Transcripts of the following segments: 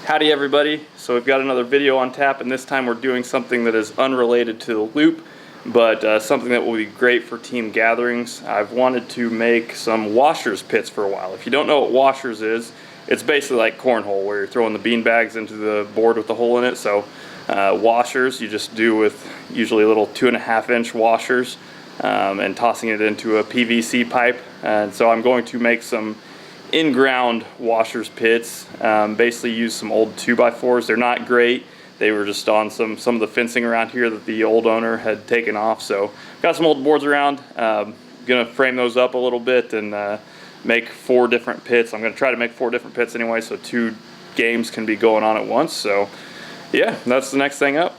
Howdy everybody. So we've got another video on tap, and this time we're doing something that is unrelated to the loop, but something that will be great for team gatherings. I've wanted to make some washers pits for a while. If you don't know what washers is, it's basically like cornhole where you're throwing the bean bags into the board with the hole in it. So washers you just do with usually little 2.5-inch washers and tossing it into a PVC pipe. And so I'm going to make some in-ground washers pits. Basically use some old 2x4s. They're not great. They were just on some of the fencing around here that the old owner had taken off. So got some old boards around. Gonna frame those up a little bit and make 4 different pits. I'm gonna try to make 4 different pits anyway, so 2 games can be going on at once. So yeah, that's the next thing up.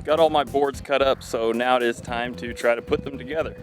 Got all my boards cut up, so now it is time to try to put them together.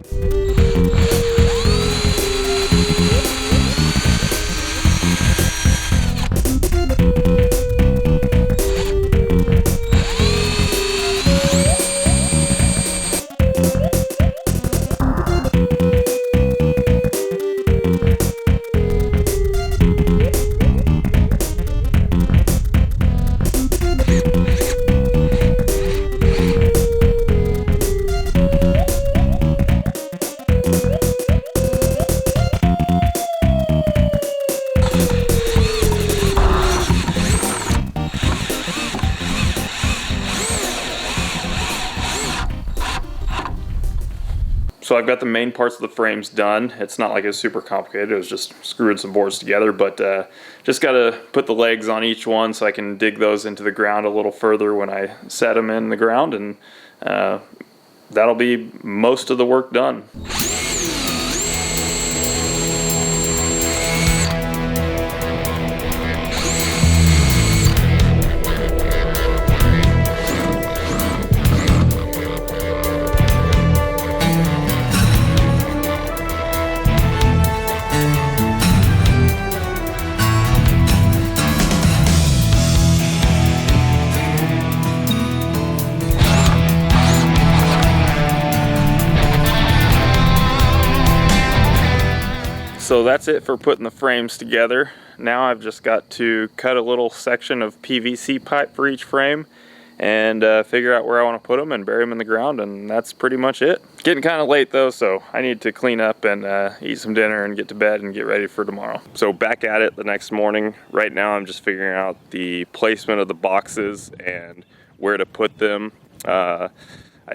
So I've got the main parts of the frames done. It's not like it's super complicated. It was just screwing some boards together, but just got to put the legs on each one so I can dig those into the ground a little further when I set them in the ground, and that'll be most of the work done. So that's it for putting the frames together. Now I've just got to cut a little section of PVC pipe for each frame and figure out where I want to put them and bury them in the ground, and that's pretty much it. Getting kind of late though, so I need to clean up and eat some dinner and get to bed and get ready for tomorrow. So back at it the next morning. Right now I'm just figuring out the placement of the boxes and where to put them. I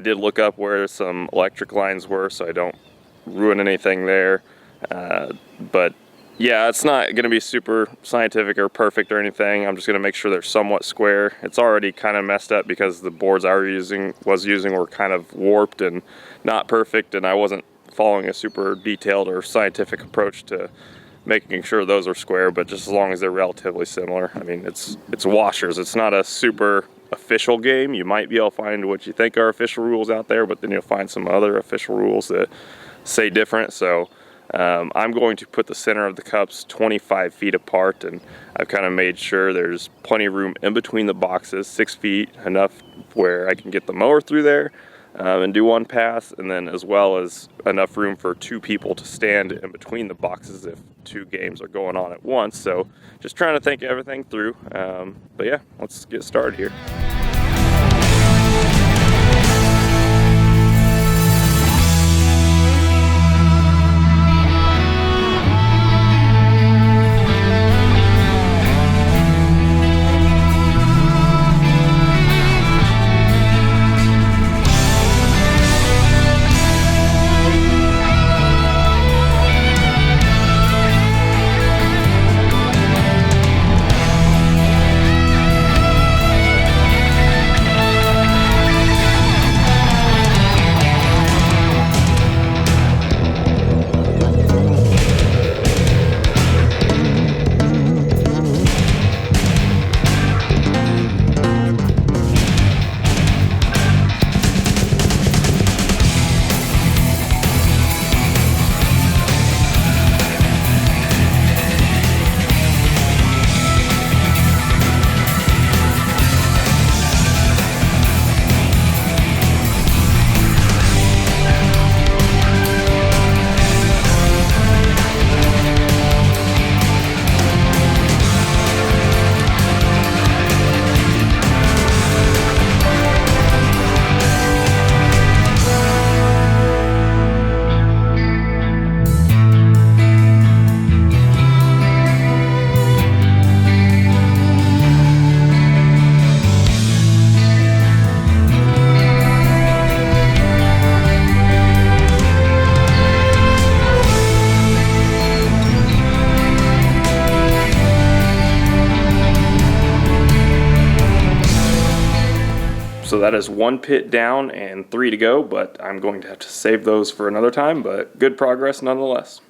did look up where some electric lines were so I don't ruin anything there. But yeah, it's not going to be super scientific or perfect or anything. I'm just going to make sure they're somewhat square. It's already kind of messed up because the boards I was using were kind of warped and not perfect, and I wasn't following a super detailed or scientific approach to making sure those are square, but just as long as they're relatively similar. I mean, it's washers. It's not a super official game. You might be able to find what you think are official rules out there, but then you'll find some other official rules that say different. So I'm going to put the center of the cups 25 feet apart, and I've kind of made sure there's plenty of room in between the boxes, 6 feet, enough where I can get the mower through there and do one pass, and then as well as enough room for 2 people to stand in between the boxes if 2 games are going on at once. So just trying to think everything through, but yeah, let's get started here. So that is 1 pit down and 3 to go, but I'm going to have to save those for another time, but good progress nonetheless.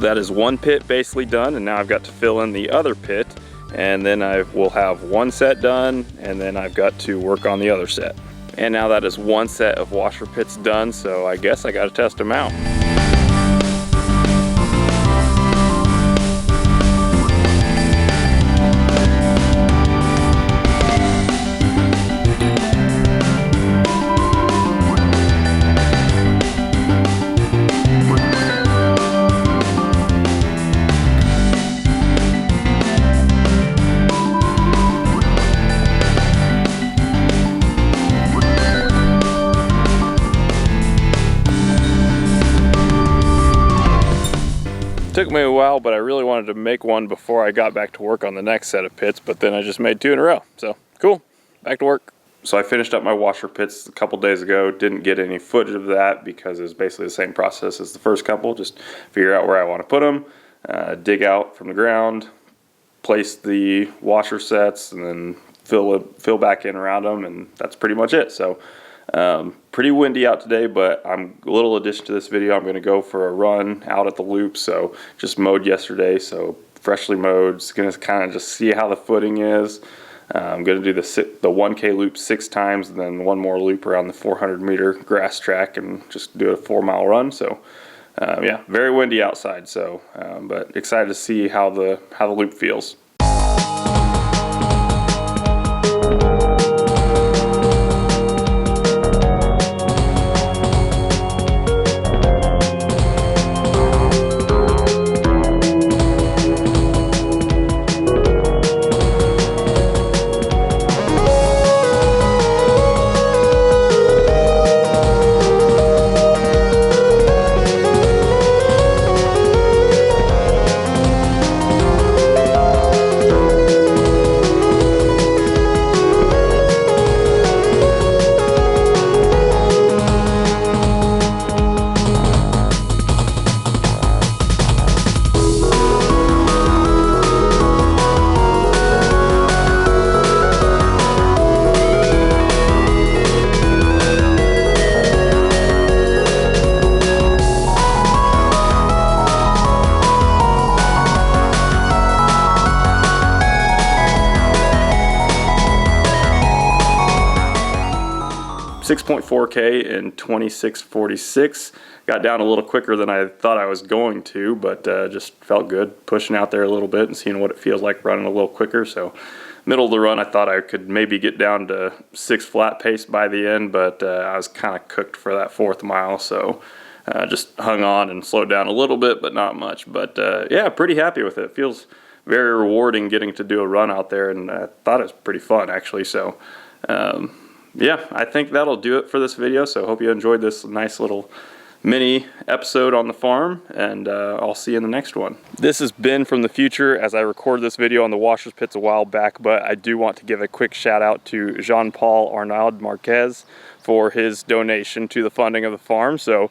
That is 1 pit basically done, and now I've got to fill in the other pit, and then I will have 1 set done, and then I've got to work on the other set. And now that is 1 set of washer pits done, so I guess I got to test them out. Took me a while, but I really wanted to make one before I got back to work on the next set of pits, but then I just made 2 in a row. So cool, back to work. So I finished up my washer pits a couple days ago. Didn't get any footage of that because it's basically the same process as the first couple. Just figure out where I want to put them, dig out from the ground, place the washer sets, and then fill back in around them, and that's pretty much it. So pretty windy out today, but a little addition to this video, I'm going to go for a run out at the loop. So just mowed yesterday, so freshly mowed. Just going to kind of just see how the footing is. I'm going to do the 1K loop 6 times, and then 1 more loop around the 400-meter grass track, and just do a 4-mile run. So yeah, very windy outside. So but excited to see how the loop feels. 6.4K in 26:46. Got down a little quicker than I thought I was going to, but just felt good pushing out there a little bit and seeing what it feels like running a little quicker. So middle of the run, I thought I could maybe get down to 6 flat pace by the end, but I was kind of cooked for that 4th mile. So just hung on and slowed down a little bit, but not much. But yeah, pretty happy with it. It feels very rewarding getting to do a run out there, and I thought it was pretty fun actually. So yeah, I think that'll do it for this video. So hope you enjoyed this nice little mini episode on the farm, and I'll see you in the next one. This has been from the future as I recorded this video on the washers pits a while back, but I do want to give a quick shout out to Jean-Paul Arnaud Marquez for his donation to the funding of the farm. So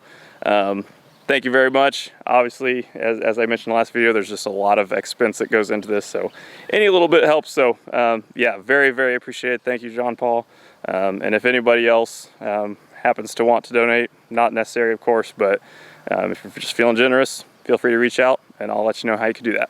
thank you very much. Obviously, as I mentioned in the last video, there's just a lot of expense that goes into this, so any little bit helps. So yeah, very, very appreciated. Thank you, Jean-Paul. And if anybody else happens to want to donate, not necessary of course, but if you're just feeling generous, feel free to reach out and I'll let you know how you can do that.